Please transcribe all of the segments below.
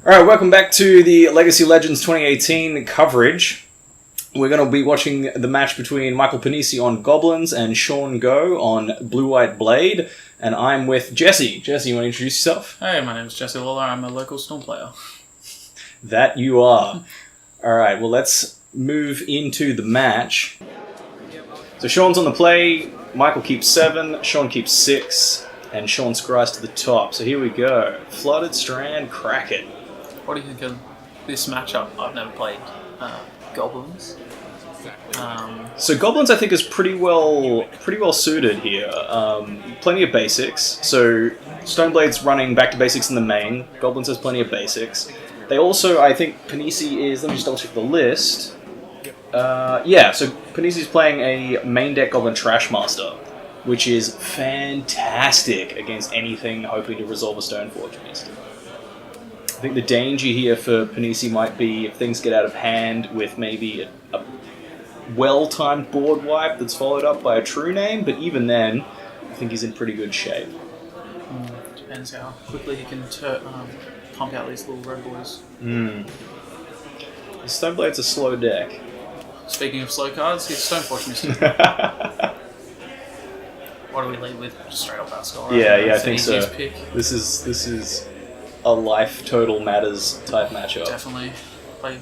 Alright, welcome back to the Legacy Legends 2018 coverage. We're going to be watching the match between Michael Panisi on Goblins and Sean Go on Blue-White Blade. And I'm with Jesse. Jesse, you want to introduce yourself? Hey, my name is Jesse Lawler. I'm a local Storm player. That you are. Alright, well let's move into the match. So Sean's on the play, Michael keeps 7, Sean keeps 6, and Sean scries to the top. So here we go. Flooded Strand, Kraken. What do you think of this matchup? I've never played Goblins. So Goblins, I think, is pretty well suited here. Plenty of basics. So Stoneblade's running back to basics in the main. Goblins has plenty of basics. They also, I think, Panisi is. Let me just double check the list. Yeah. So Panisi's playing a main deck Goblin Trashmaster, which is fantastic against anything hoping to resolve a Stoneforge Mist. I think the danger here for Panisi might be if things get out of hand with maybe a well-timed board wipe that's followed up by a true name, but even then, I think he's in pretty good shape. Depends how quickly he can pump out these little red boys. The Stoneblade's a slow deck. Speaking of slow cards, here's Stoneforge Mist. What do we lead with? Just straight up Bascal, right? Yeah, I think so. Pick. This is a life total matters type matchup. Definitely.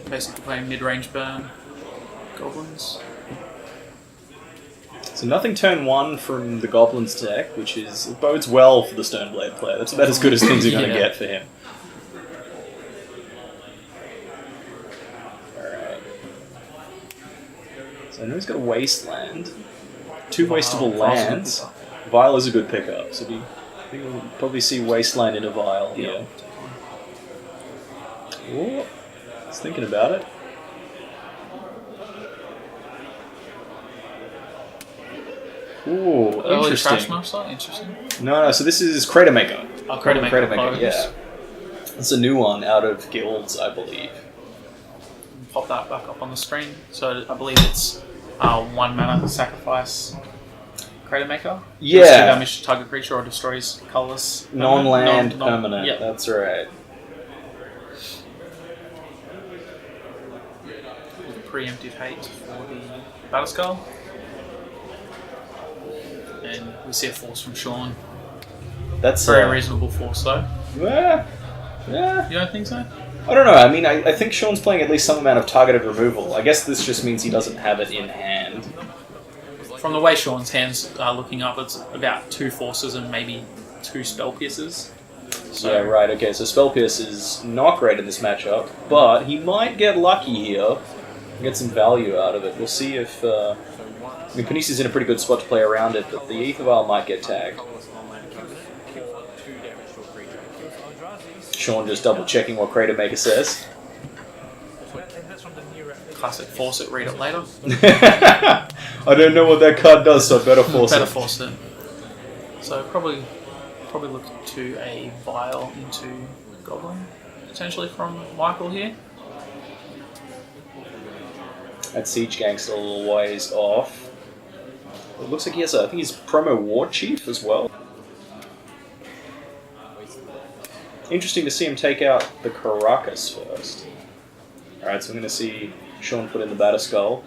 Basically playing mid-range burn. Goblins. So nothing turn 1 from the Goblins deck, which bodes well for the Stoneblade player. That's about as good as things are going to get for him. Alright. So I know he's got a Wasteland. 2 wastable lands. Vial is a good pickup, so I think we'll probably see Wasteland in a Vial here. Ooh, he's thinking about it. Ooh, interesting. Trashmaster? Interesting. No, so this is Crater Maker. Oh, Crater Maker, yeah. It's a new one out of Guilds, I believe. Pop that back up on the screen. So I believe it's 1 mana sacrifice Crater Maker. Yeah. Deals 2 damage to target creature or destroys colorless. Non-land permanent. Yep. That's right. With preemptive hate for the Battle Skull. And we see a force from Sean. That's very reasonable force, though. Yeah. You don't think so? I don't know. I mean, I think Sean's playing at least some amount of targeted removal. I guess this just means he doesn't have it in hand. From the way Sean's hands are looking up, it's about 2 forces and maybe 2 spell pierces. So, yeah, right. Okay, so Spell Pierce is not great in this matchup, but he might get lucky here and get some value out of it. We'll see if... I mean, Panisi's in a pretty good spot to play around it, but the Aether Vial might get tagged. Sean just double-checking what Crater Maker says. Classic force it, read it later. I don't know what that card does, so I better force it. Better force it. So probably look to a Vial into Goblin, potentially from Michael here. That Siege Gang's still a little ways off. It looks like he has I think he's promo War Chief as well. Interesting to see him take out the Caracas first. Alright, so I'm going to see Sean put in the Batter Skull.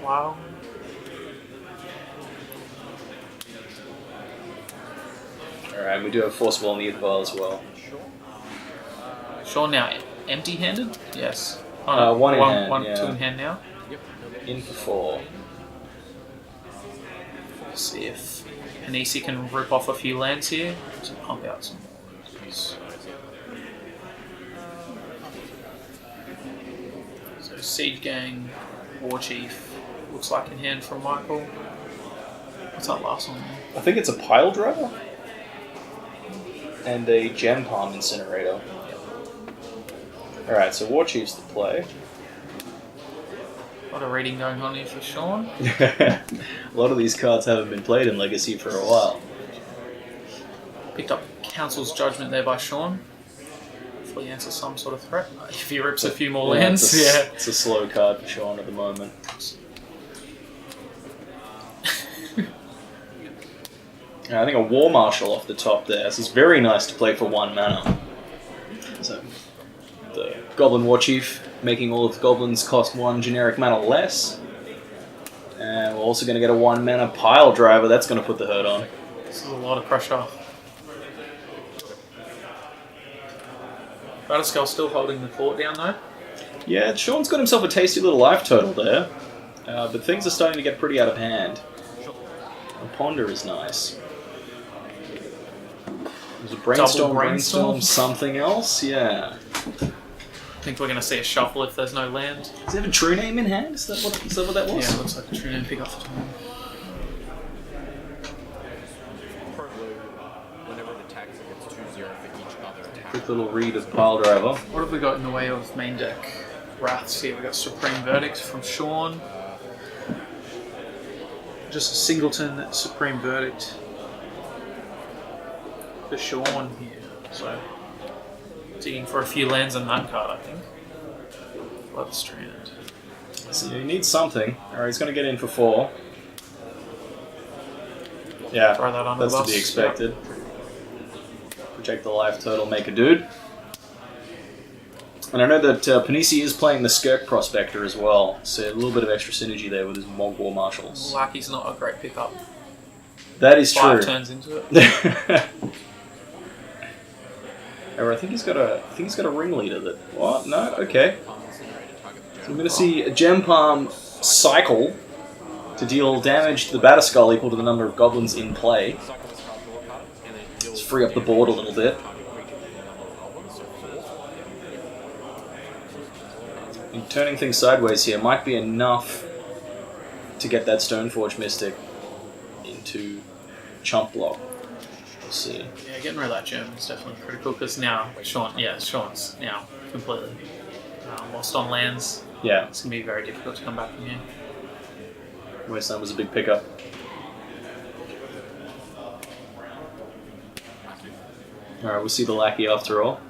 Wow. Alright, we do have Forcible on the Aether Vial as well. Sean now empty-handed? Yes. One in hand, yeah. 2 in hand now. In for 4. See if Panisi can rip off a few lands here to pump out some more. So Siege Gang, War Chief, looks like in hand from Michael. What's that last one there? I think it's a Pile Driver and a Gem Palm Incinerator. Alright, so War Chief's the play. A lot of reading going on here for Sean. A lot of these cards haven't been played in Legacy for a while. Picked up Council's Judgment there by Sean. Hopefully answers some sort of threat. If he rips a few more lands, It's a slow card for Sean at the moment. I think a War Marshal off the top there. This is very nice to play for 1 mana. So the Goblin War Chief making all of the goblins cost 1 generic mana less. And we're also going to get a 1 mana pile driver. That's going to put the hurt on. This is a lot of pressure. Batterskull's still holding the fort down though. Yeah, Sean's got himself a tasty little life total there. But things are starting to get pretty out of hand. A ponder is nice. There's a brainstorm, something else? Yeah. I think we're going to see a shuffle if there's no land. Does he have a true name in hand? Is that what that was? Yeah, it looks like a true name pick up for time. Whenever it attacks, it gets 2/0 for each other attack. Quick little read of Pile Driver. What have we got in the way of main deck wraths here? We've got Supreme Verdict from Sean. Just a singleton Supreme Verdict for Sean here. So, digging for a few lands on that card, I think. Bloodstrand. So he needs something. Alright, he's going to get in for 4. Yeah, Throw that under that's the to bus. be expected. Project the life total, make a dude. And I know that Panisi is playing the Skirk Prospector as well, so a little bit of extra synergy there with his Mogwar Marshals. Lucky's not a great pickup. That is true. 5 turns into it. However, I think he's got a ringleader that. What? No? Okay. So I'm going to see a Gem Palm cycle to deal damage to the Batterskull equal to the number of goblins in play. Let's free up the board a little bit. And turning things sideways here might be enough to get that Stoneforge Mystic into chump block. We'll see. Yeah, getting rid of that gem is definitely critical because now Sean's now completely lost on lands. Yeah, It's going to be very difficult to come back from here. Wasteland was a big pickup. Alright, we'll see the Lackey after all.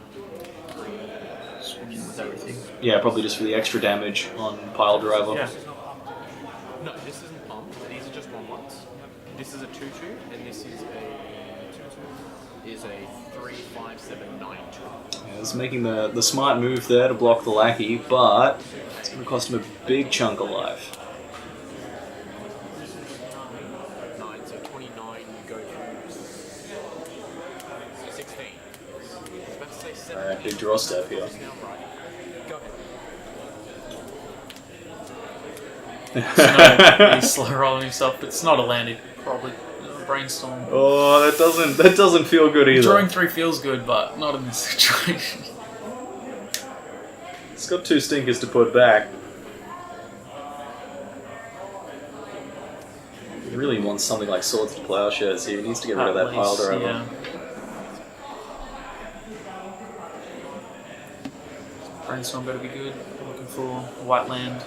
Swinging with everything. Yeah, probably just for the extra damage on Pile Driver. Yeah. No, this isn't pump. These are just 1/1s. This is a 2/2, and this is a 2/2. Is a 3/5/7/9/2. Yeah, he's making the smart move there to block the Lackey, but it's going to cost him a big chunk of life. 9, so 29. You go to 16. I was about to say 7. Alright, big draw step here. Now, right. Go ahead. He's slow rolling himself, but it's not a land. He'd probably brainstorm. Oh, that doesn't feel good either. Drawing 3 feels good, but not in this situation. It's got 2 stinkers to put back. He really wants something like Swords to Plowshares here. He needs to get rid of that Pile Driver. Yeah. Brainstorm better be good. Looking for white land.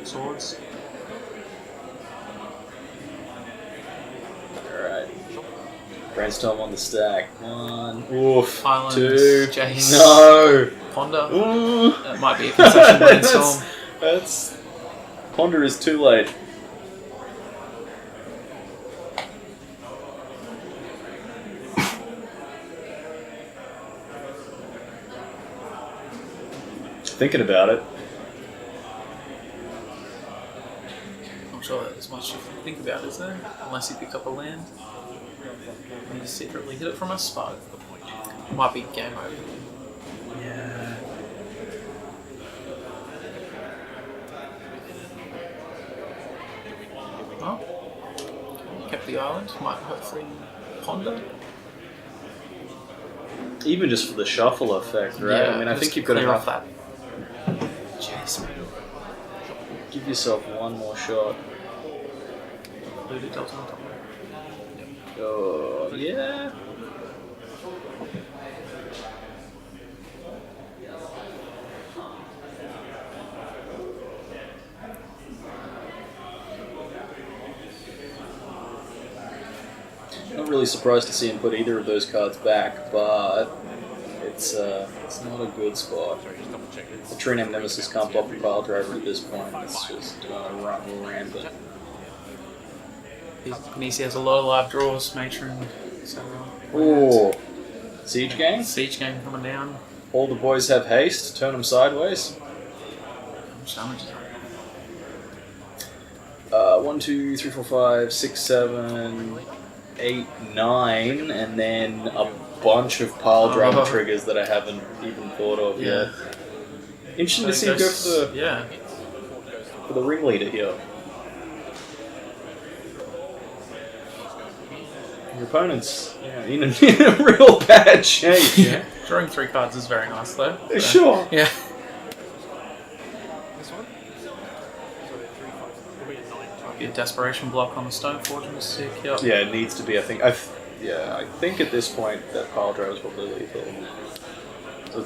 Swords. Alright. Brainstorm on the stack. 1. Oof. Islands, 2. Jace. No! Ponder. Ooh. That might be a concession brainstorm. That's... Ponder is too late. Thinking about it. I'm sure there's much to think about, is there? Unless you pick up a land. And you secretly hit it from a spot. Might be game over. Yeah. Oh. Kept the island. Might hopefully ponder. Even just for the shuffle effect, right? Yeah, I mean, I just think you've got clear to off that. Jeez, man. give yourself one more shot. Looted Delta on top. Oh, yeah. Not really surprised to see him put either of those cards back, but it's not a good spot. Sorry, just double check it. The True Name Nemesis can't block the Pile Driver at this point. It's just run rampant. Panisi has a lot of live draws, Matron, etc. Oh, Siege gang. Siege gang coming down. All the boys have haste. Turn them sideways. How much damage is that? 1, 2, 3, 4, 5, 6, 7, 8, 9, and then a bunch of pile driver triggers that I haven't even thought of yet. Interesting to see him go for the ringleader here. Your opponent's in a real bad shape. Yeah. Drawing 3 cards is very nice though. So, sure. Yeah. Be a desperation block on the Stoneforge and sick. Yep. Yeah, it needs to be. I think at this point that pile driver is probably lethal.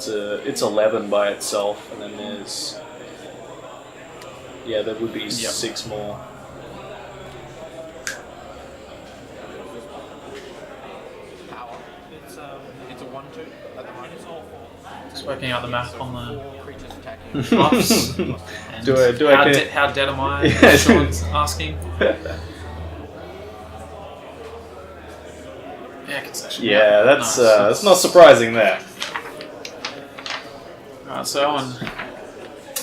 So it's 11 by itself, and then there's there would be 6 more. It's a 1/2 at the moment. Just working out the math on the buffs. How dead am I? Sean's asking. Concession. Yeah, that's not surprising there. Alright, so on.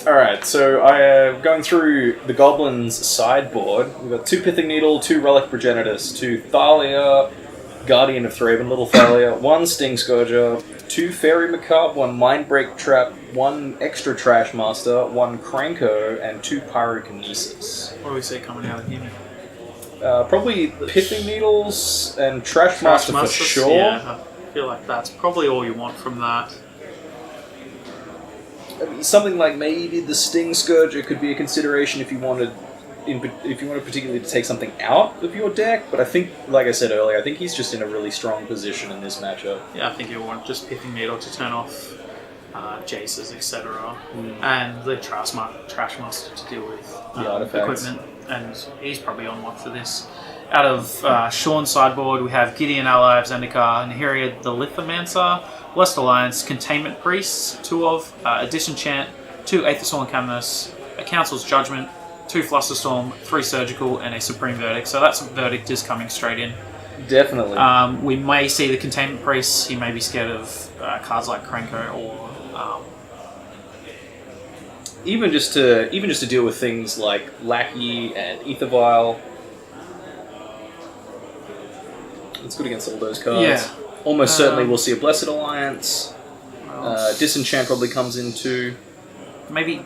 Alright, so I am going through the Goblins sideboard. We've got 2 Pithing Needle, 2 Relic Progenitus, 2 Thalia, Guardian of Thraben, Little Thalia, 1 Sting Scourger, 2 Fairy Macabre, 1 Mindbreak Trap, 1 Extra Trashmaster, 1 Cranko, and 2 Pyrokinesis. What do we see coming out of him? Probably Pithing Needles and Trashmaster for sure. Yeah, I feel like that's probably all you want from that. I mean, something like maybe the Sting Scourger could be a consideration if you wanted particularly to take something out of your deck, but I think, like I said earlier, I think he's just in a really strong position in this matchup. Yeah, I think you want just Pithing Needle to turn off Jaces, etc. And the Trashmaster to deal with the artifacts. Equipment, and he's probably on one for this. Out of Sean's sideboard, we have Gideon, Ally of Zendikar, Nahiriya the Lithomancer, Blessed Alliance, Containment Priests, 2 of, a Disenchant, 2 Aethersoul and Cavernous, a Council's Judgment, 2 Flusterstorm, 3 Surgical, and a Supreme Verdict. So that Verdict is coming straight in. Definitely. We may see the Containment Priests. He may be scared of cards like Cranko or... Even just to deal with things like Lackey and Ether Vial. It's good against all those cards. Yeah. Almost certainly we'll see a Blessed Alliance. Disenchant probably comes in too. Maybe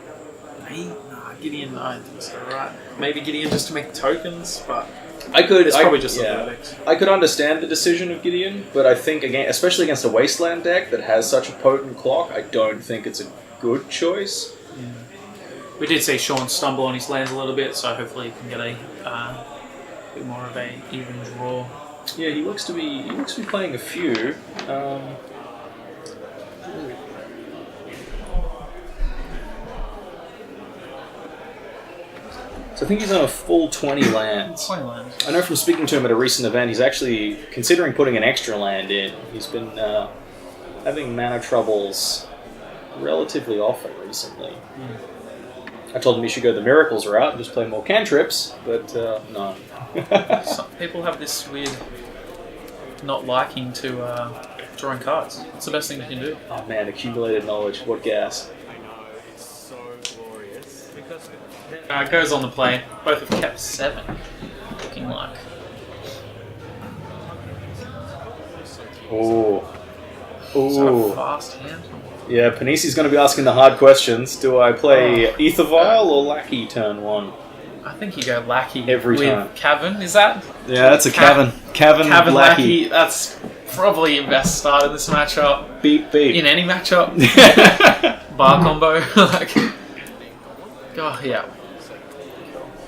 Gideon, I think so, right? Maybe Gideon just to make tokens, but it's probably just a verdict. I could understand the decision of Gideon, but I think, again, especially against a Wasteland deck that has such a potent clock, I don't think it's a good choice. Yeah. We did see Sean stumble on his lands a little bit, so hopefully he can get a bit more of a even draw. Yeah, he looks to be playing a few. So I think he's on a full 20 lands. 20 lands. I know from speaking to him at a recent event, he's actually considering putting an extra land in. He's been having mana troubles relatively often recently. I told him he should go the Miracles route and just play more cantrips, but no. Some people have this weird not liking to drawing cards. It's the best thing you can do. Oh man, accumulated knowledge, what gas. I know, it's so glorious. Because It goes on the play. Both have kept 7. Looking like. Ooh. Is that a fast hand? Yeah, Panisi's going to be asking the hard questions. Do I play Ether Vial or Lackey turn 1? I think you go Lackey every with time. Cavern, is that? Yeah, that's a Cavern. Cavern Lackey. That's probably your best start in this matchup. Beep, beep. In any matchup. Bar combo. Oh, yeah.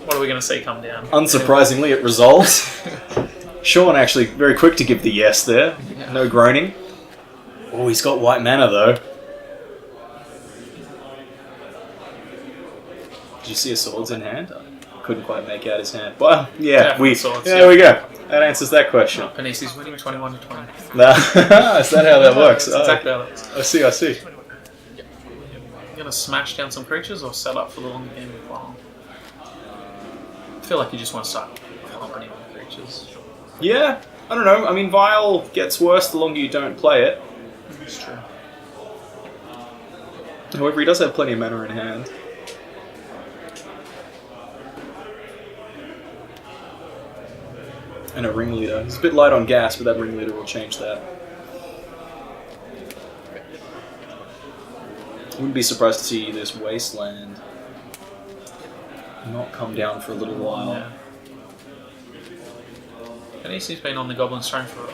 What are we going to see come down? Unsurprisingly, it resolves. Sean actually very quick to give the yes there. Yeah. No groaning. Oh, he's got white mana though. Did you see his swords in hand? I couldn't quite make out his hand. Well, yeah, there we go. That answers that question. No, Panisi's winning 21 to 20. Is that how that works? That's exactly how that works. I see. You're going to smash down some creatures or set up for the long game with Vial? I feel like you just want to start pumping in creatures. Yeah, I don't know. I mean, Vial gets worse the longer you don't play it. That's true. However, he does have plenty of mana in hand. And a ringleader. He's a bit light on gas, but that ringleader will change that. Wouldn't be surprised to see this wasteland not come down for a little while. Yeah. And he's been on the Goblin's throne for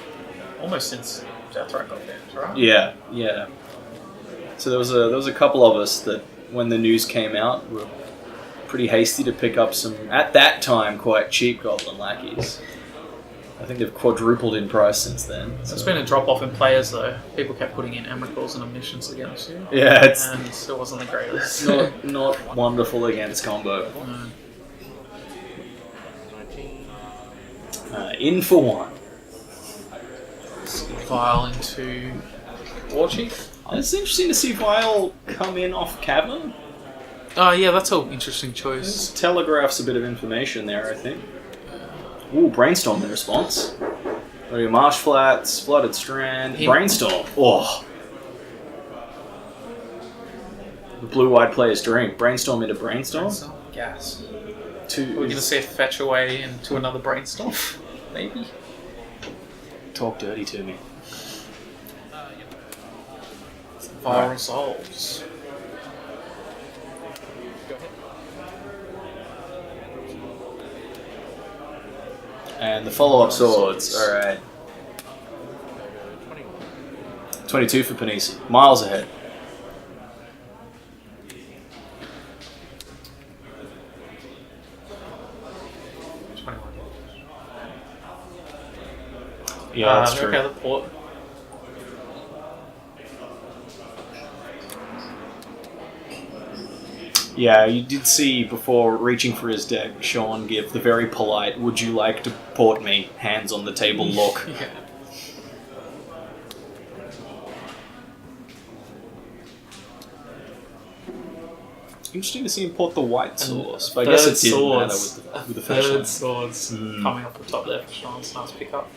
almost since Deathrite got banned, right? Yeah, yeah. So there was a couple of us that, when the news came out, were pretty hasty to pick up some, at that time, quite cheap Goblin lackeys. I think they've quadrupled in price since then. So. There's been a drop off in players though. People kept putting in Emrakul's and Omniscience against you. Yeah, and it wasn't the greatest. not wonderful against combo. In for one. Vile into Warchief. It's interesting to see Vile come in off Cavern. Oh yeah, that's an interesting choice. It telegraphs a bit of information there, I think. Ooh, Brainstorm in response. Marsh Flats, Flooded Strand, Brainstorm. Oh. The blue-eyed player's drink. Brainstorm into Brainstorm. Gas. We're going to see a fetch away into another Brainstorm. Maybe. Talk dirty to me. Fire resolves. And the follow-up swords. Alright. 22 for Panisi. Miles ahead. Yeah, that's true. Okay, the port. Yeah, you did see before reaching for his deck, Sean give the very polite, "Would you like to port me?" Hands on the table look. Yeah. Interesting to see him port the white source, but I guess it didn't matter with the fetch line. Swords coming off the top there for Sean's nice pickup.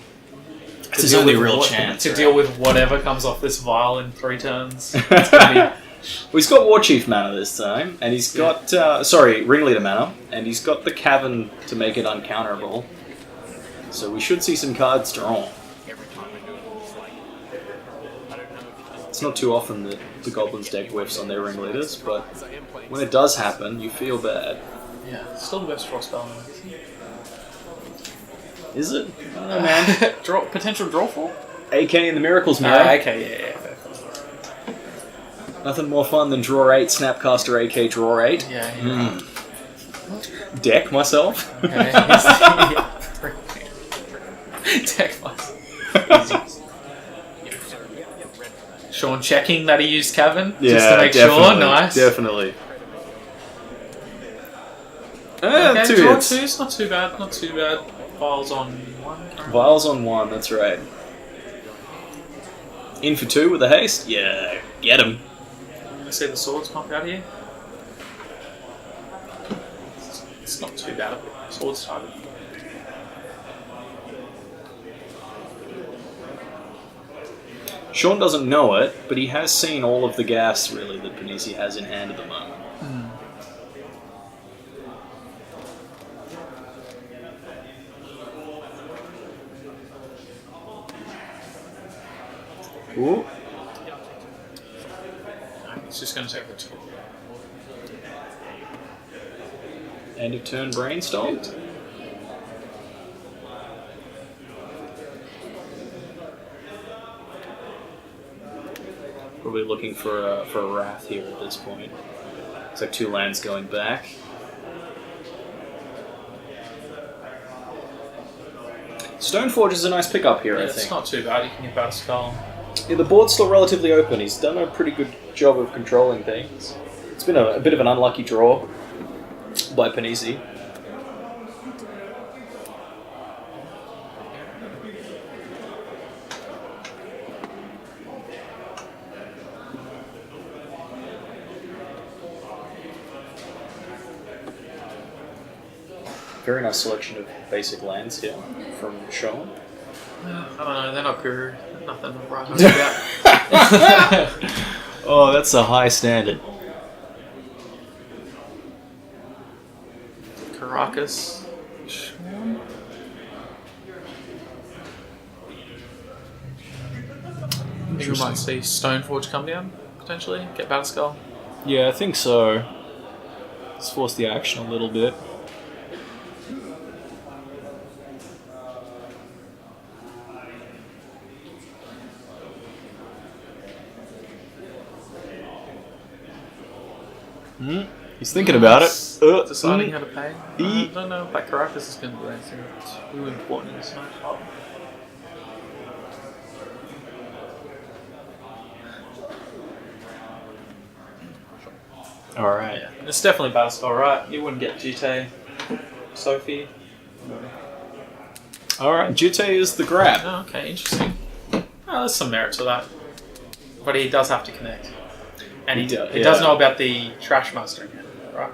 It's his only real chance. To deal with whatever comes off this vial in 3 turns. It's gonna be... Well, he's got Warchief mana this time, and he's got, Ringleader mana, and he's got the Cavern to make it uncounterable. So we should see some cards drawn. It's not too often that the Goblins deck whiffs on their Ringleaders, but when it does happen, you feel bad. Yeah, still the best draw spell. Is it? I don't know, man. Potential draw for? AK in the Miracles Mirror. Okay, yeah. Nothing more fun than draw 8, Snapcaster AK draw 8. Yeah. Deck myself. Okay. Deck myself. Sean checking that he used Cavern just to make sure. Nice. Definitely. Okay, two draw hits. 2's not too bad. Not too bad. Vials on 1. Vials on 1, that's right. In for 2 with a haste? Yeah, get him. I see the swords pump out here. It's not too bad. Swords started. Sean doesn't know it, but he has seen all of the gas, really, that Panisi has in hand at the moment. Ooh. It's just going to take the 2. End of turn Brainstorm. Probably looking for a Wrath here at this point. It's like 2 lands going back. Stoneforge is a nice pickup here, I think. It's not too bad. You can get out a spell. Yeah, the board's still relatively open. He's done a pretty good job of controlling things. It's been a bit of an unlucky draw by Panisi. Very nice selection of basic lands here from Sean. I don't know, they're not guru. Nothing right about. Oh, that's a high standard. Caracas. You might see Stoneforge come down, potentially. Get Batterskull. Yeah, I think so. Let's force the action a little bit. He's thinking about it. Deciding how to pay. I don't know if that Caracas is going to do anything too important in this match. Alright. Yeah, it's definitely Batterskull, right? You wouldn't get Jute, Sophie. Alright, Jute is the grab. Oh, okay, interesting. Oh, there's some merit to that. But he does have to connect. And he does know about the Trashmaster again, right?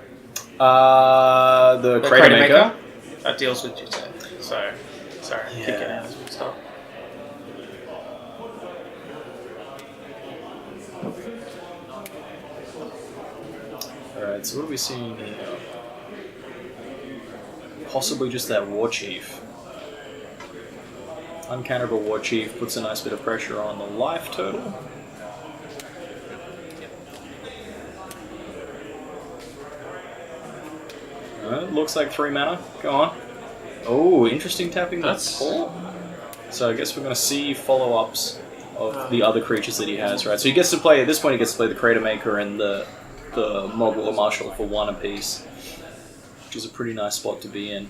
The Crater Maker. That deals with Jute. So, sorry, keep getting out as we stop. Alright, so what are we seeing here? Possibly just that War Chief. Uncounterable War Chief puts a nice bit of pressure on the life total. Looks like 3 mana. Go on. Oh, interesting tapping. That's 4. So I guess we're going to see follow-ups of the other creatures that he has, right? So he gets to play, at this point he gets to play the Crater Maker and the Mob War Marshal for 1 apiece, which is a pretty nice spot to be in.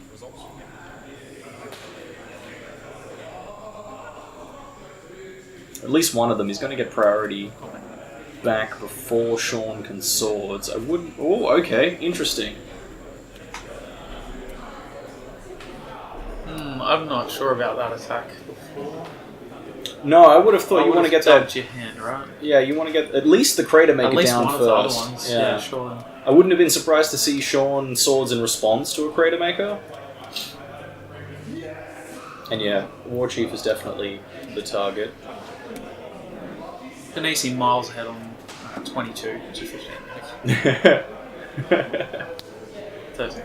At least one of them is going to get priority back before Sean can swords. I wouldn't... Oh, okay. Interesting. I'm not sure about that attack before. No, I would have thought you want to get that... your hand, right? Yeah, you want to get at least the Crater Maker down first. At least one of the other ones. Yeah, sure. I wouldn't have been surprised to see Sean swords in response to a Crater Maker. And yeah, War Chief is definitely the target. Panisi miles ahead on 22 to 15. 13.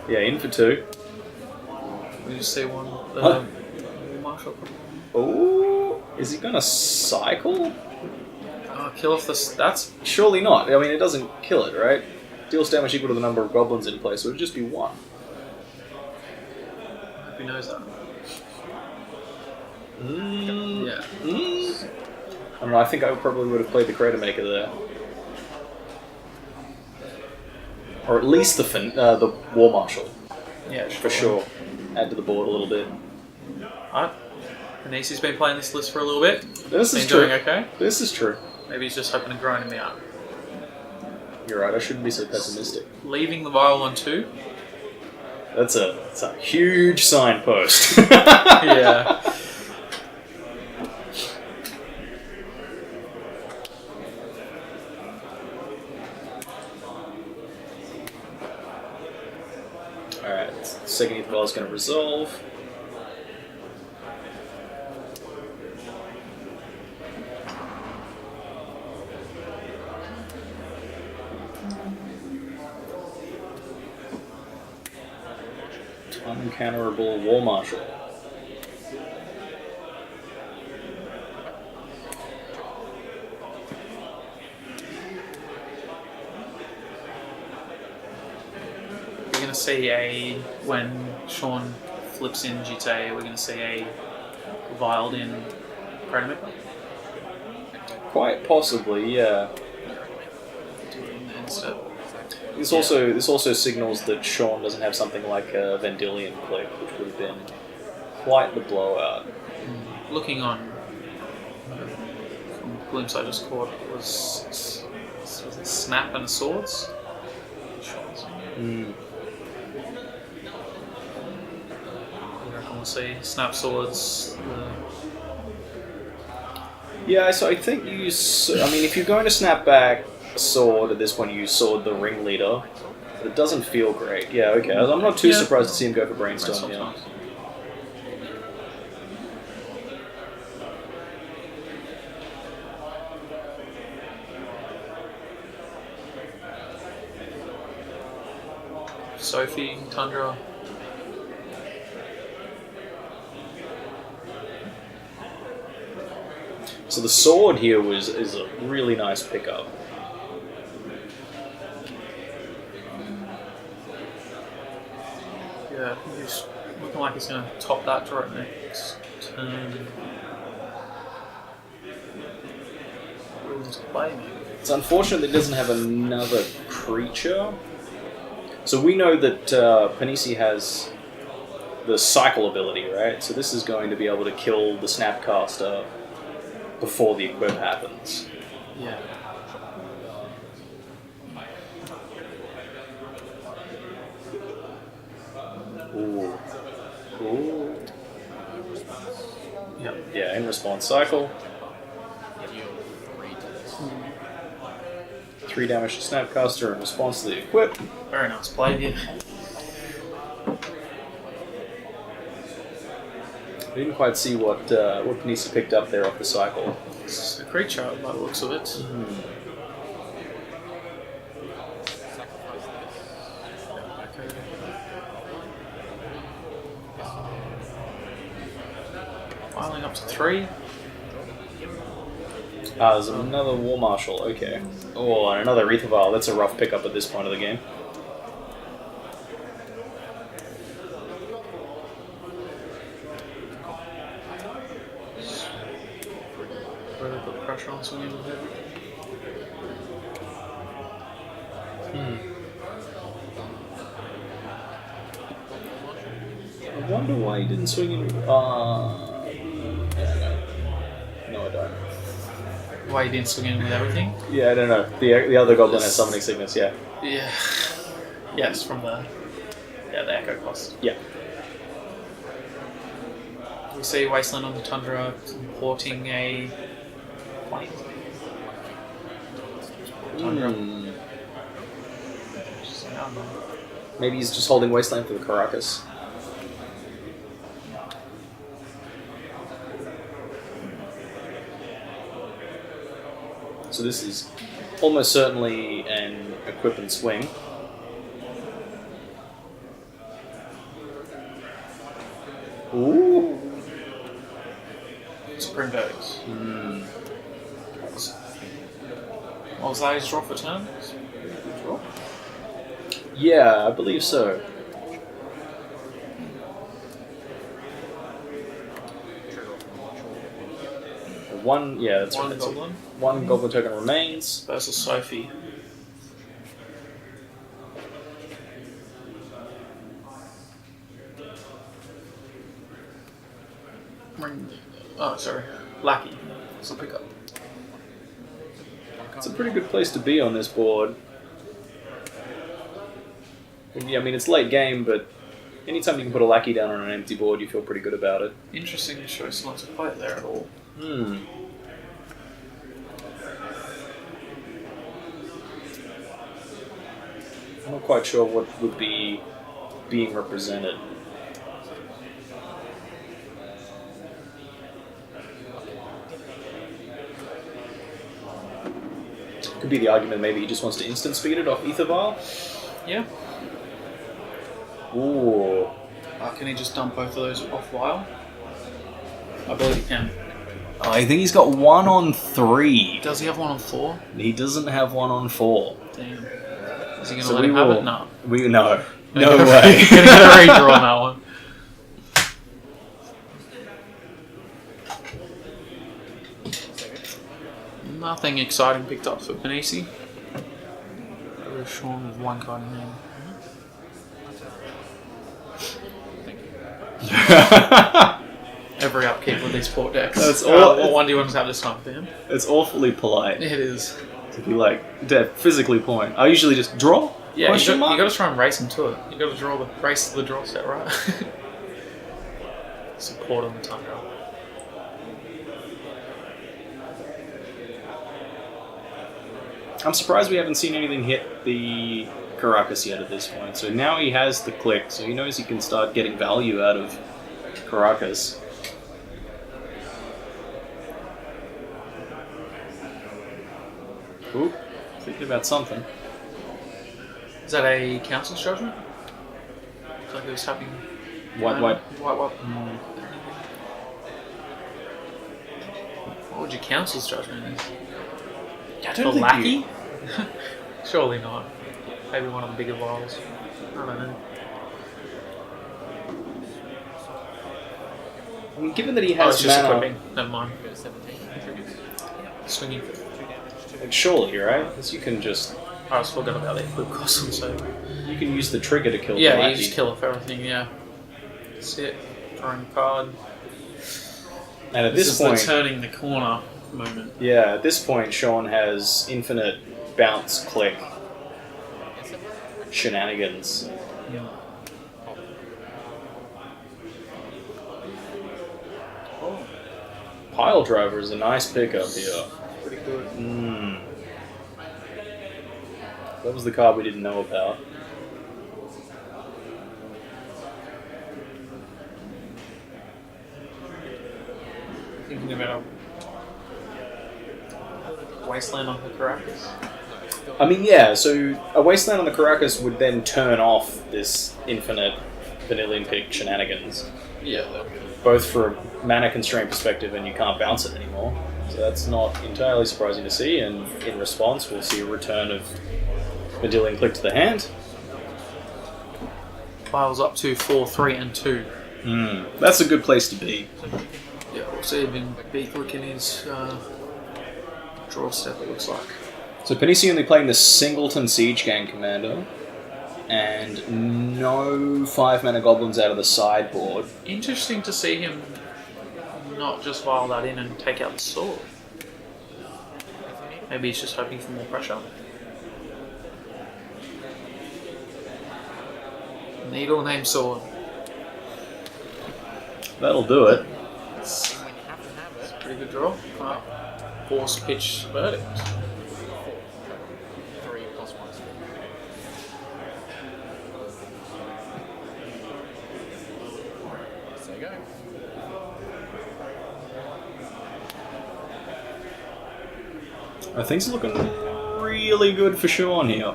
Yeah, in for 2. We just see one. Marshal. Oh, is he gonna cycle? Kill off the. That's surely not. I mean, it doesn't kill it, right? Deals damage equal to the number of goblins in play, so it would just be 1. Who knows that? Yeah. I don't know. I think I probably would have played the Crater Maker there, or at least the War Marshal. Yeah, for sure. Add to the board a little bit. Alright. Panisi's been playing this list for a little bit. This is true. Doing okay. This is true. Maybe he's just hoping to grind him out. You're right. I shouldn't be so pessimistic. Leaving the vial on 2. That's a huge signpost. Yeah. Alright, second Ether Vial is going to resolve. Uncounterable War Marshal. We're going to see when Sean flips in GTA, we're going to see a vialed in Crater Maker. Quite possibly, yeah. Instead. This also signals that Sean doesn't have something like a Vendilion click, which would have been quite the blowout. Looking on from the glimpse I just caught, it was it Snap and Swords? I reckon we'll see Snap Swords. Yeah, so I think if you're going to snap back a sword, at this point you sword the ringleader. But it doesn't feel great. Yeah, okay. I'm not too surprised to see him go for Brainstorm. Yeah. Sophie, Tundra. So the sword here is a really nice pickup. Yeah, he's looking like he's going to top that draw next turn. Williams play maybe. It's unfortunate that it doesn't have another creature. So we know that Panisi has the cycle ability, right? So this is going to be able to kill the Snapcaster before the equip happens. Yeah. Ooh. Ooh. Yep. Yeah, in response cycle. Deal 3 to this. 3 damage to Snapcaster in response to the equip. Very nice play here. I didn't quite see what Panisi picked up there off the cycle. It's a creature by the looks of it. Sacrifice this. Filing up to 3. There's another War Marshal, okay. Oh, and another Aether Vial. That's a rough pickup at this point of the game. Really put the pressure on swinging with it. I wonder why he didn't swing in. Yeah, no, I don't. Why you didn't swing in with everything? Yeah, I don't know. The other Goblin has Summoning Sickness, yeah. Yeah. Yes, from the Echo cost. Yeah. We see Wasteland on the Tundra importing a plane. Tundra. So, I don't know. Maybe he's just holding Wasteland for the Caracas. So this is almost certainly an equip and swing. Ooh. Supreme Verdict. What was that, his draw for turn? Draw? Yeah, I believe so. One, yeah, that's One right. Goblin. One Goblin token remains. Versus Sophie. Oh, sorry. Lackey. It's a pickup. It's a pretty good place to be on this board. Yeah, I mean, it's late game, but anytime you can put a Lackey down on an empty board, you feel pretty good about it. Interesting choice not to play it there at all. Hmm. I'm not quite sure what would be being represented. Could be the argument maybe he just wants to instant speed it off Aether Vial. Yeah. Ooh. Can he just dump both of those off Vial? I believe he can. I think he's got 1 on 3. Does he have 1 on 4? He doesn't have 1 on 4. Damn. Is he going to So let we him have will- it? No. No Gonna get a way. Gonna get a redraw on that one. Nothing exciting picked up for Panisi. Sean with 1 card in hand. Every upkeep with these port decks. That's all- What one do you want to have this time for him? It's awfully polite It is. to be like, to physically point. I usually just draw? Yeah, Question mark? you got to try and race him to it. You got to draw the race to the draw set, right? Support on the Tundra. I'm surprised we haven't seen anything hit the Caracas yet at this point. So now he has the click, so he knows he can start getting value out of Caracas. Ooh, thinking about something. Is that a Council's Judgment? Looks like he was tapping. White. What would your council's judgment is? I For don't think lackey? Surely not. Maybe one of the bigger vials. I don't know. I mean, given that he Oh, has it's just mana, equipping. Never mind. Go to 17 triggers. Swinging. like, surely, right? Because you can just I was forgot about the equip cost and so. you can use the trigger to kill the Yeah, you lackey. just kill off everything, yeah. That's it. Drawing a card. And at This this is point, the turning the corner moment. yeah, at this point, Sean has infinite bounce click shenanigans. Yeah. Pile driver is a nice pickup here. Pretty good. That was the card we didn't know about. Thinking about a wasteland on the Caracas. I mean, yeah, so a wasteland on the Caracas would then turn off this infinite vanillion pick shenanigans, Yeah, that would be both for a mana constraint perspective and you can't bounce it anymore. So that's not entirely surprising to see, and in response we'll see a return of Vanillion click to the hand. Piles up to 4, 3, and 2. That's a good place to be. Yeah, we'll see even Deathrite in his draw step, it looks like. So Panisi only playing the Singleton Siege Gang Commander, and no 5-mana goblins out of the sideboard. Interesting to see him not just file that in and take out the sword. Maybe he's just hoping for more pressure. Needle name sword. That'll do it. It's a pretty good draw. Force pitch verdict. 3 plus 1. There you go. Things are looking really good for Sean here.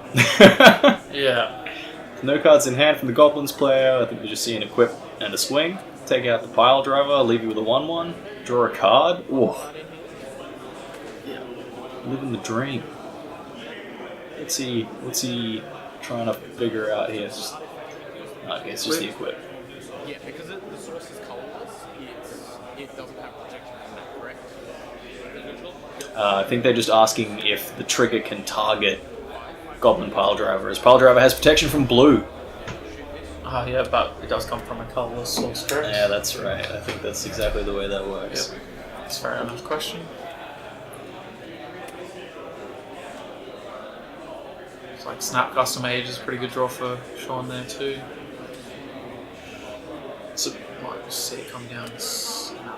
Yeah. No cards in hand from the Goblins player. I think we just see an equip and a swing. Take out the pile driver, leave you with a 1/1. Draw a card. Ooh. Living the dream. What's he trying to figure out here? Okay, it's just the equip. Yeah, because the source is colorless, it doesn't have protection from that, correct? I think they're just asking if the trigger can target Goblin pile driver, as pile driver has protection from blue. Yeah, but it does come from a colourless source, correct? Yeah, that's right. I think that's exactly the way that works. Yep. That's a fair enough question. It's like Snap Custom Age is a pretty good draw for Sean there too. So, Might just see it come down.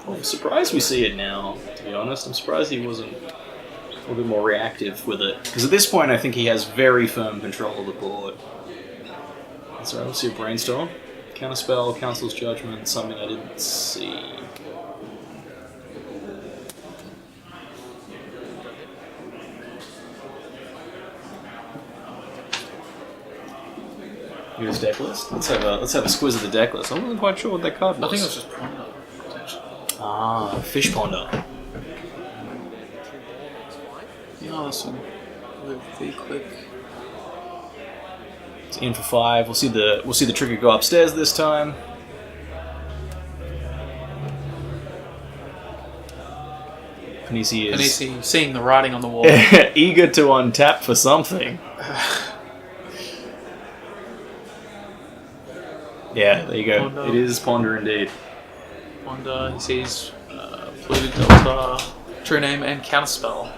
I'm surprised we see it now, to be honest. I'm surprised he wasn't a little bit more reactive with it. Because at this point, I think he has very firm control of the board. So let's see a brainstorm. Counterspell, Council's Judgment, something I didn't see. Here's deck list. Let's have a squiz of the deck list. I wasn't quite sure what that card was. I think it was just Ponder, potentially. Ah, Fish Ponder. Yeah, this one. Live V quick. It's in for 5. We'll see the trigger go upstairs this time. Panisi is Panisi seeing the writing on the wall. eager to untap for something. Yeah, there you go. Ponder. It is Ponder indeed. Ponder, he sees Polluted Delta, True Name, and Counterspell.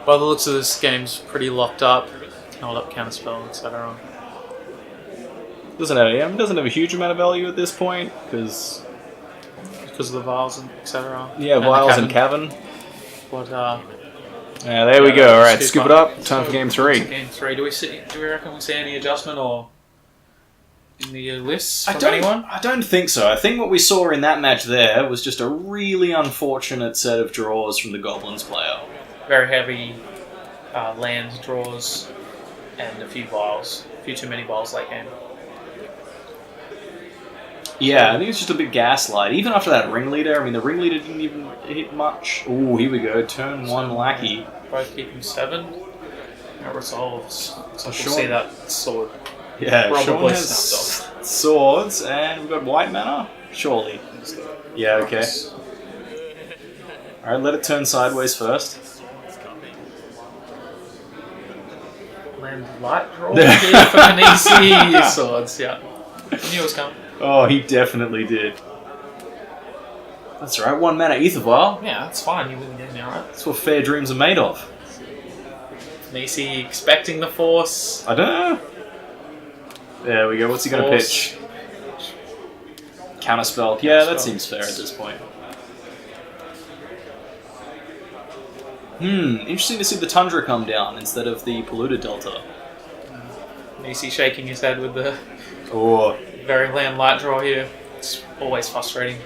By the looks of this game's pretty locked up. Hold up Counterspell, etc. Doesn't have a huge amount of value at this point because Because of the vials and etc. yeah, vials and cavern. But Yeah, there we go. All right, scoop scoop it up. Time for game 3. Game 3. Do we reckon we see any adjustment or in the lists I from don't, anyone? I don't think so. I think what we saw in that match there was just a really unfortunate set of draws from the Goblins player. Very heavy land draws and a few vials. A few too many vials late game. Yeah, I think it's just a bit gaslight. Even after that ringleader, I mean, the ringleader didn't even hit much. Ooh, here we go. Turn 1 lackey. Both keeping 7. That resolves. So we'll Sean- see that sword. Yeah, Sean Probably has snapped swords, and we've got white mana? Surely. Yeah, okay. Alright, let it turn sideways first. Land light draw here for Panisi. Swords, yeah. I knew it was coming. Oh, he definitely did. That's right, 1 mana Ether Vial. Yeah, that's fine. You win the game now, right? That's what fair dreams are made of. Panisi expecting the force. I don't know. There we go. What's he going to pitch? Counterspell. Yeah, that seems fair at this point. Interesting to see the Tundra come down instead of the Polluted Delta. Panisi shaking his head with the Oh, very land light draw here. It's always frustrating.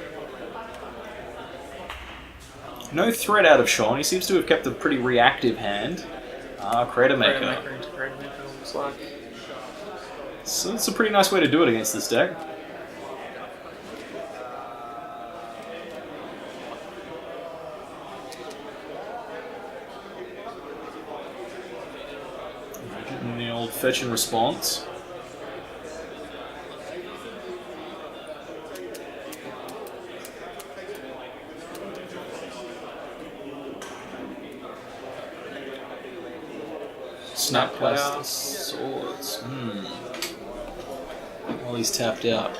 no threat out of Sean. He seems to have kept a pretty reactive hand. Creator Maker. Creator Maker looks like. So it's a pretty nice way to do it against this deck. Getting the old fetch and response. Snap Blast Swords. While he's tapped out.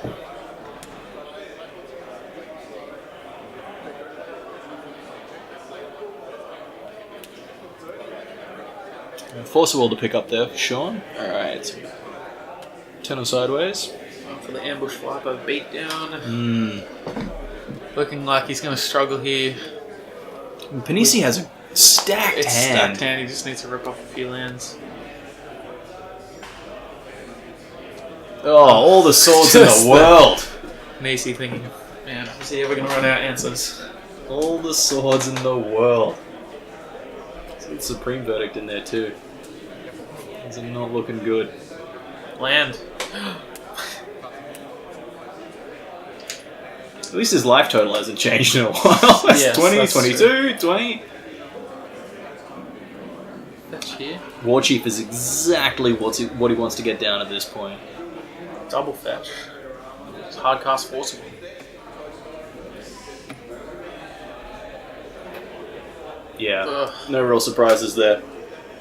Force a will to pick up there for Sean. Alright. Turn him sideways. For the ambush viper beatdown. Looking like he's going to struggle here. Panisi has a stacked It's hand. stacked hand. He just needs to rip off a few lands. Oh, all the swords in the world. Panisi thinking, man, is he ever going to run out of answers? All the swords in the world. It's Supreme Verdict in there too. Things are not looking good. Land. At least his life total hasn't changed in a while. That's Yes, 20, that's 22, 20. That's here. War Chief is exactly what he wants to get down at this point. Double fetch. It's hard cast forcible. Yeah, Ugh. no real surprises there.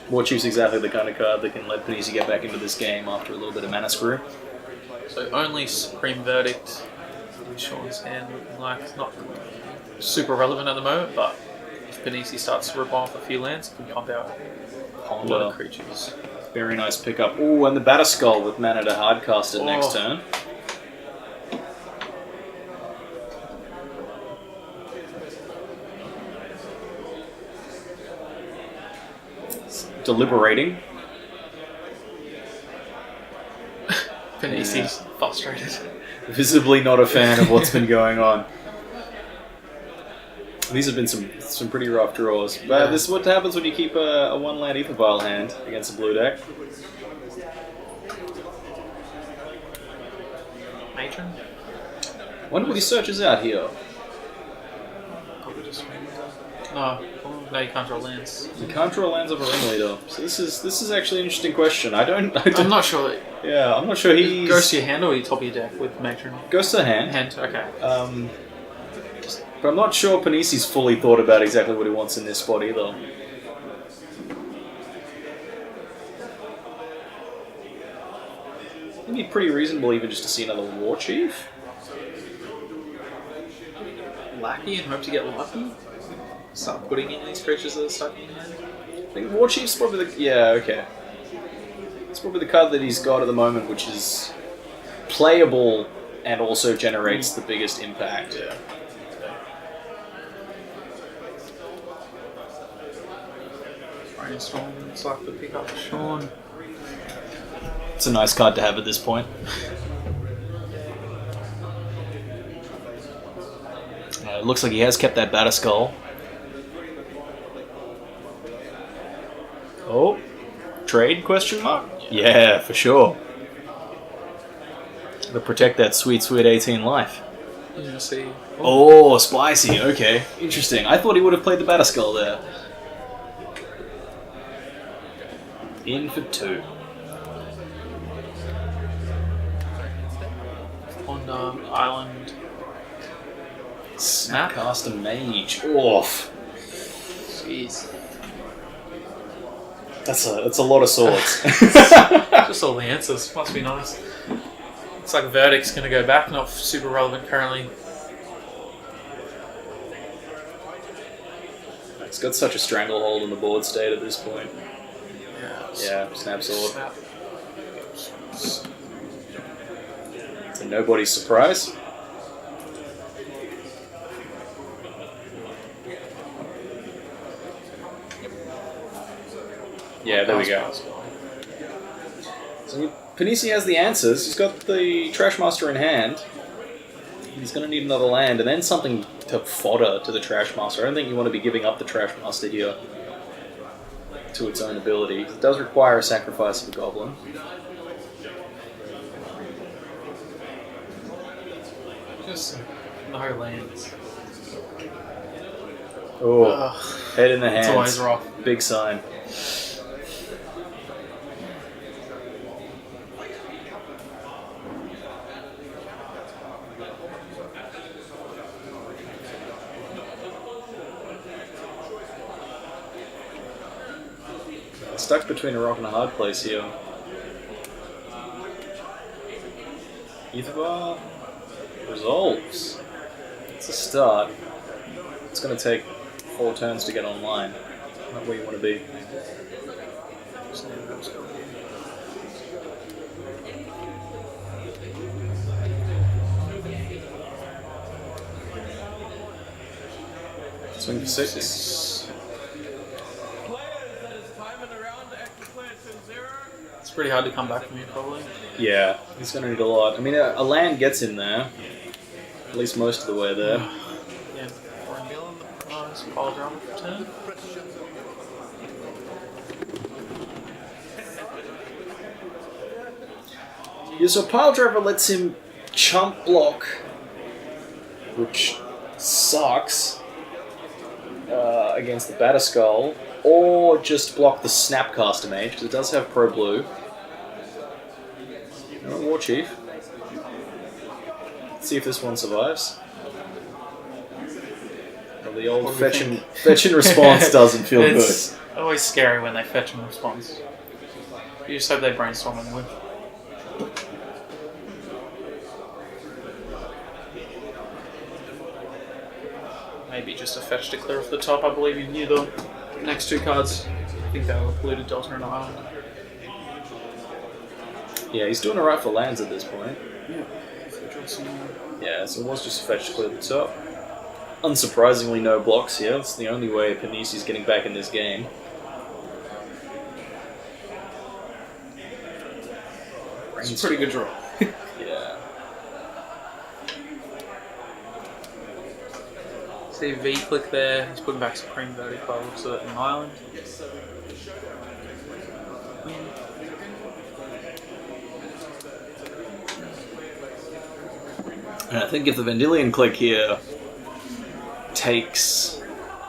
War Chief's exactly the kind of card that can let Panisi get back into this game after a little bit of mana screw. So only Supreme Verdict. Sean's hand looking like it's not super relevant at the moment, but if Panisi starts to rip off a few lands, it can pump out a lot of creatures. Very nice pickup. Ooh, and the Batterskull with mana to hardcast it next turn. Deliberating. Panisi's frustrated. Visibly not a fan of what's been going on. These have been some pretty rough draws. But this is what happens when you keep a one-land Ether Vial hand against a blue deck. Matron? Wonder what he searches out here. Probably just no, you can't draw lands. You can't draw lands of a ringleader. So this is actually an interesting question. I'm not sure. Yeah, I'm not sure he Goes to your hand or you top of your deck with Matron? goes to hand. Hand, okay. But I'm not sure Panisi's fully thought about exactly what he wants in this spot either. It'd be pretty reasonable even just to see another War Chief. Lackey and hope to get lucky? Start putting in these creatures that are stuck in hand? I think War Chief's probably the... Yeah, okay. It's probably the card that he's got at the moment, which is playable and also generates the biggest impact. Yeah. Brainstorm, it's like the pick up for Sean. It's a nice card to have at this point. It looks like he has kept that Batterskull. Oh, trade question mark? Yeah, for sure. To protect that sweet, sweet 18 life. You see. Oh, spicy. Okay, interesting. I thought he would have played the Batterskull there. In for 2. On island. Snapcaster Mage. Oof. Jeez. That's a lot of swords. Just all the answers. Must be nice. Looks like Verdict's going to go back. Not super relevant currently. It's got such a stranglehold on the board state at this point. Yeah. Snap sword. To nobody's surprise. Yeah, there we go. So Panisi has the answers. He's got the Trashmaster in hand. He's going to need another land, and then something to fodder to the Trashmaster. I don't think you want to be giving up the Trashmaster here to its own ability. It does require a sacrifice of a Goblin. Just no lands. Oh, head in the hands. It's always rough. Big sign. Stuck between a rock and a hard place here. Etherbar resolves. It's a start. It's going to take 4 turns to get online. Not where you want to be. Swing for 6. It's pretty hard to come back from here, probably. Yeah, he's going to need a lot. I mean, a land gets him there. At least most of the way there. Yeah, 4 mil on the prize. Pile drama for turn. Yeah, so Pile Driver lets him chump block, which sucks, against the Batterskull, or just block the Snapcaster Mage, because it does have Pro Blue. No War Chief. Let's see if this one survives. Well, the old fetch and response doesn't feel It's always scary when they fetch and response. You just hope they brainstorm and win. Maybe just a fetch to clear off the top. I believe you knew the next 2 cards. I think they were polluted Delta and Island. Yeah, he's doing alright for lands at this point. Yeah. Yeah, so it was just a fetch to clear the top. Unsurprisingly, no blocks here. It's the only way Panisi's getting back in this game. It's a pretty good draw. Yeah. See V click there. He's putting back Supreme Vertical to an island. And I think if the Vendilion click here takes,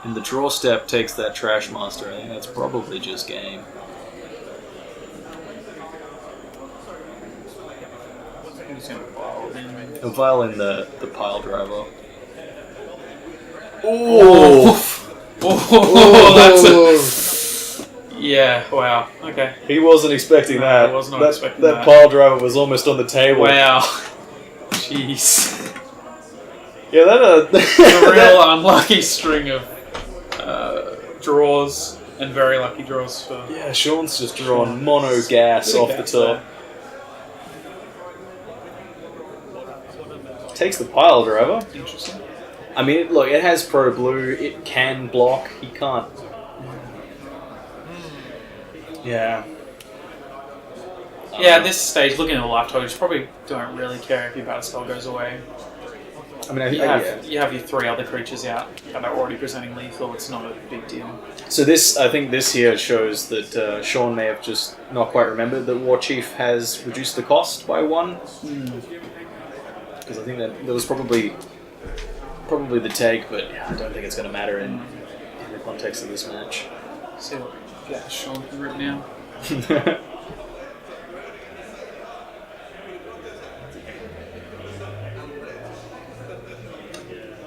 in the draw step, takes that Trashmaster, I think that's probably just game. He's going to file in. He'll file in the Pile Driver. Oh! That's a... Yeah, wow. Okay. He wasn't expecting that. I was not expecting that. That Pile Driver was almost on the table. Wow. Jeez. Yeah, that It's a real unlucky string of draws and very lucky draws for... Yeah, Sean's just drawn mono gas off the top. Takes the Pile Driver. Interesting. I mean, look, it has Pro Blue. It can block. He can't. Yeah. Yeah, at this stage, looking at the life totals, you probably don't really care if your Batterskull goes away. I mean, You have your 3 other creatures out that are already presenting lethal. It's not a big deal. So I think this here shows that Sean may have just not quite remembered that War Chief has reduced the cost by 1. Because I think that was probably the take, but yeah, I don't think it's going to matter in the context of this match. See what Sean can rip now.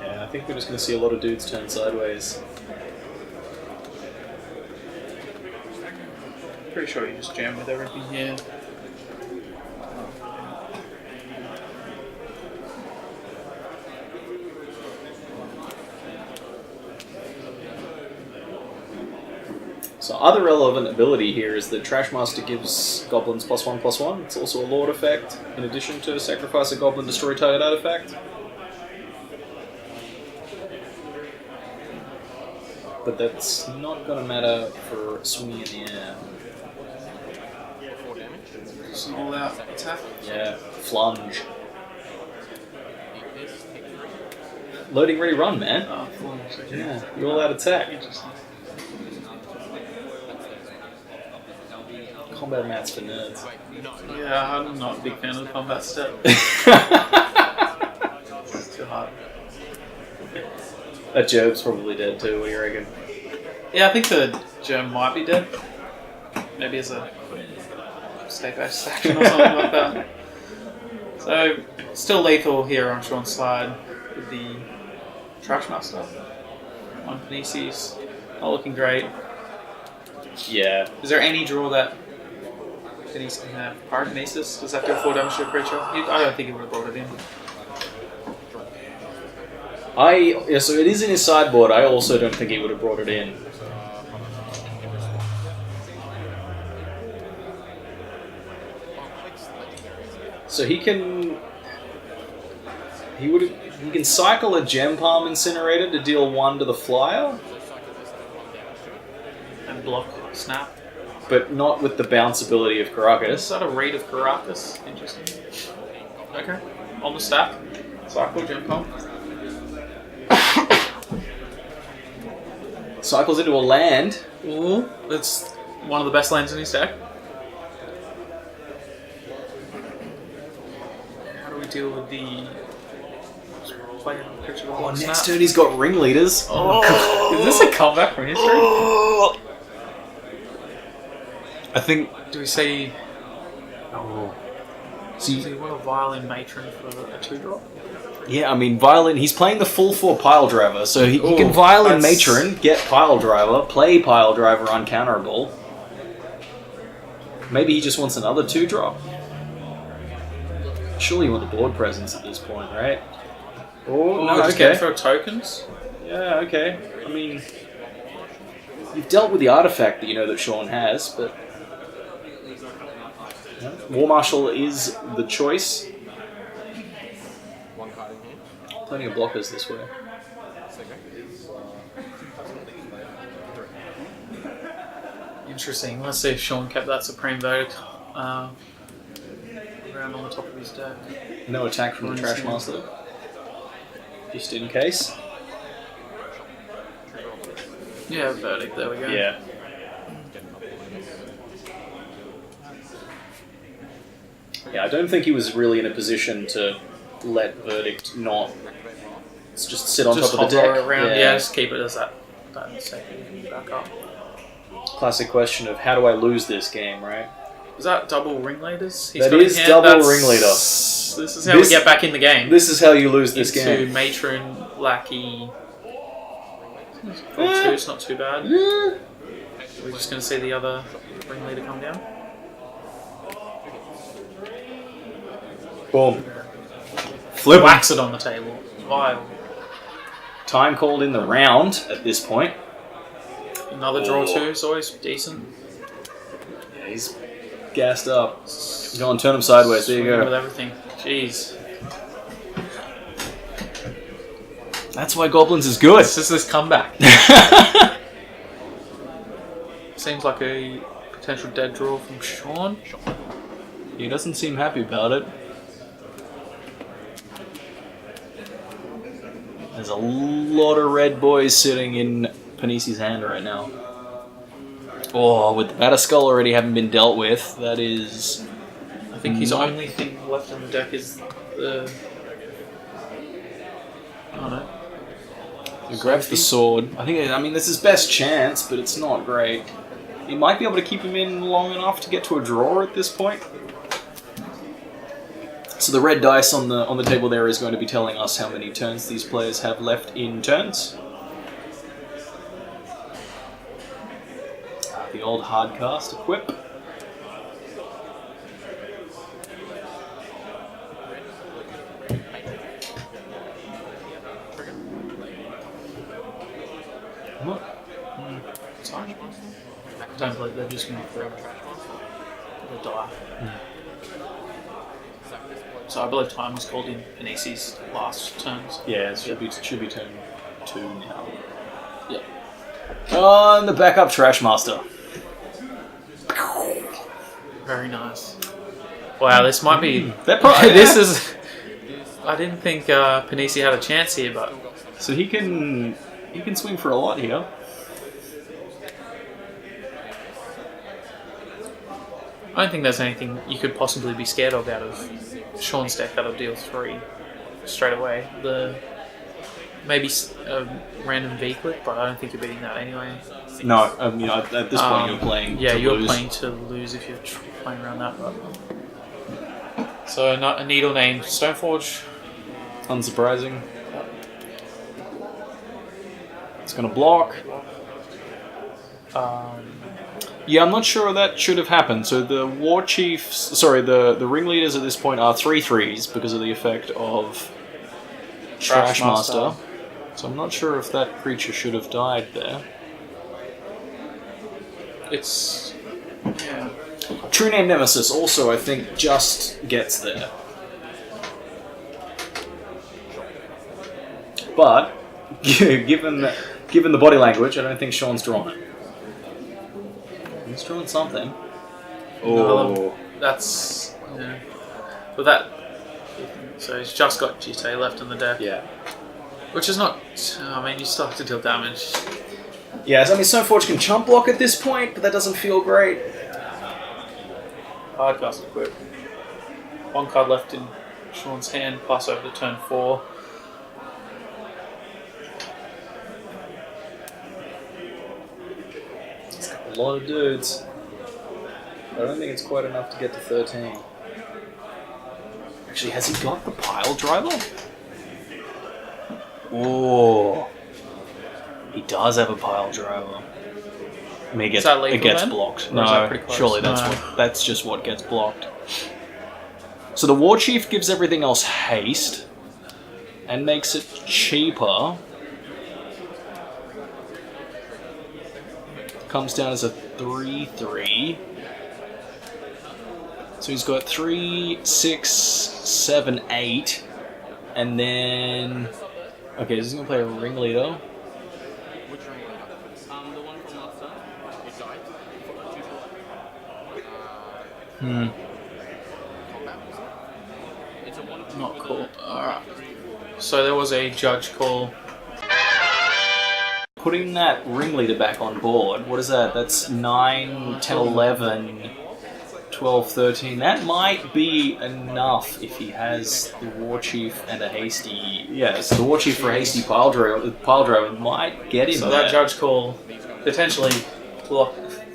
Yeah, I think we're just going to see a lot of dudes turn sideways. Pretty sure you just jam with everything here. So other relevant ability here is that Trashmaster gives goblins +1/+1. It's also a Lord effect, in addition to sacrifice a goblin, destroy target artifact. But that's not going to matter for swinging in the air. 4 damage. Just an all-out attack. Yeah, flunge. Eat this, take 3. Loading, ready, run, man. Oh, full. Yeah, you're all out attack. Interesting. Combat mats for nerds. Wait, no. Yeah, I'm not a big fan of the combat step. It's too hard. That Job's probably dead too, what do you reckon? Yeah, I think the gem might be dead. Maybe as a state-based action or something like that. So, still lethal here on Sean's side with the Trashmaster. 1 Kinesis. Not looking great. Yeah. Is there any draw that Kinesis can have? Pyrokinesis? Does that do 4 damage to a creature? I don't think he would have brought it in. So it is in his sideboard. I also don't think he would have brought it in. So he can cycle a Gem Palm Incinerator to deal 1 to the flyer, And block snap. but not with the bounce ability of Caracas. Is that a raid of Caracas? Interesting. Okay. On the stack. Cycle, gem pump. Cycles into a land. Ooh, that's one of the best lands in his deck. How do we deal with the player creature with Oh, block next snap? turn he's got Ringleaders. Oh, is this a comeback from history? I think. Do we say? Oh. Do you want a Violin Matron for a 2-drop? Yeah, I mean, Violin, he's playing the full 4 Pile Driver, so he can Violin Matron, get Pile Driver, play Pile Driver uncounterable. Maybe he just wants another 2-drop. Surely you want the board presence at this point, right? Oh, no, just okay. get for tokens? Yeah, okay. I mean, you've dealt with the artifact that you know that Sean has, but... Yeah. War Marshal is the choice. 1 card in hand. Plenty of blockers this way. Interesting. Let's see if Sean kept that Supreme Verdict around on the top of his deck. No attack from the Trashmaster. Just in case. Yeah, Verdict, there we go. Yeah. Yeah, I don't think he was really in a position to let Verdict not just sit on Just top of the deck. hover around, yeah, just keep it as that second back up. Classic question of how do I lose this game, right? Is that double Ringleaders? That is double Ringleader. This is how we get back in the game. This is how you lose this Into game. Matron, Lackey. It's not too bad. Yeah. We're just going to see the other Ringleader come down. Boom. Flip. Wax it on the table. Vile. Time called in the round at this point. Another draw too is always decent. Yeah, he's gassed up. Go on, turn him sideways. There you Swinging with go. everything. Jeez. That's why Goblins is good. This is this comeback. Seems like a potential dead draw from Sean. He doesn't seem happy about it. There's a lot of red boys sitting in Panisi's hand right now. Oh, with the Batterskull already having been dealt with, that is... I think his only thing left on the deck is the... I don't know. He grabs the sword. I mean, this is his best chance, but it's not great. He might be able to keep him in long enough to get to a draw at this point. So the red dice on the table there is going to be telling us how many turns these players have left in turns. The old hardcast equip. What? Sorry. Don't believe they're just going to throw the die. So I believe time was called in Panisi's last turns. Yeah, it should be turn 2 now. Yeah. On the backup Trashmaster. Very nice. Wow, this might be... This is... I didn't think Panisi had a chance here, but... So he can swing for a lot here. I don't think there's anything you could possibly be scared of out of Sean's deck that'll deal 3 straight away. Maybe a random V-click, but I don't think you're beating that anyway. No, at this point you're playing. Yeah, you're lose. playing to lose if you're playing around that. But... So a needle named Stoneforge. Unsurprising. It's gonna block. Yeah, I'm not sure that should have happened. So the war chiefs, sorry, the ringleaders at this point are 3/3s because of the effect of Trashmaster. So I'm not sure if that creature should have died there. It's... yeah. True Name Nemesis also, I think, just gets there. But, given the body language, I don't think Sean's drawn it. He's drawn something. Oh. That's... yeah. But that... So he's just got GT left on the deck. Yeah. Which is not... I mean, you still have to deal damage. Yeah, I mean, Stoneforge can chump block at this point, but that doesn't feel great. Hardcast equip. 1 card left in Sean's hand, pass over to turn 4. A lot of dudes. I don't think it's quite enough to get to 13. Actually, has he got the pile driver? Oh, he does have a pile driver. I mean, it gets blocked. No, surely that's just what gets blocked. So the war chief gives everything else haste and makes it cheaper. Comes down as a 3/3. So he's got 3, 6, 7, 8, and then... Okay, so he's going to play a ringleader. Which ringleader? The one from last turn. It died. Combat, it's a 1. Not cool. Alright. So there was a judge call. Putting that ringleader back on board, what is that? That's 9, 10, 11, 12, 13. That might be enough if he has the war chief and a hasty... Yeah, so the war chief for a hasty pile driver might get him So there. that judge call potentially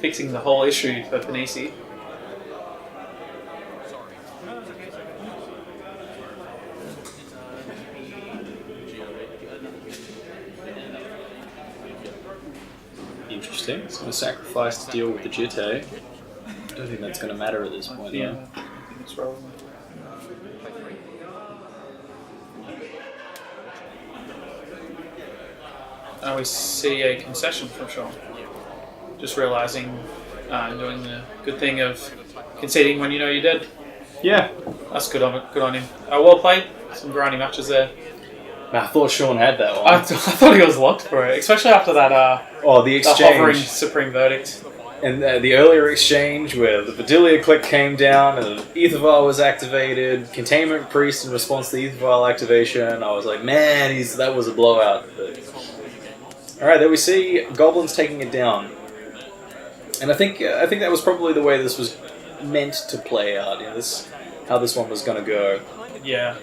fixing the whole issue for Panisi. Interesting. It's going to sacrifice to deal with the Jitte. I don't think that's going to matter at this point. Yeah, Though. I think it's relevant. Now we see a concession from Sean. Just realising, doing the good thing of conceding when you know you're dead. Yeah. That's good on him. Well played. Some grinding matches there. I thought Sean had that one. I thought he was locked for it, especially after that. The exchange. The hovering supreme verdict. And the earlier exchange where the Bedelia click came down and the Ether Vial was activated, Containment Priest in response to the Ether Vial activation, I was like, man, that was a blowout. Alright, there we see Goblins taking it down. And I think that was probably the way this was meant to play out. How this one was going to go. Yeah,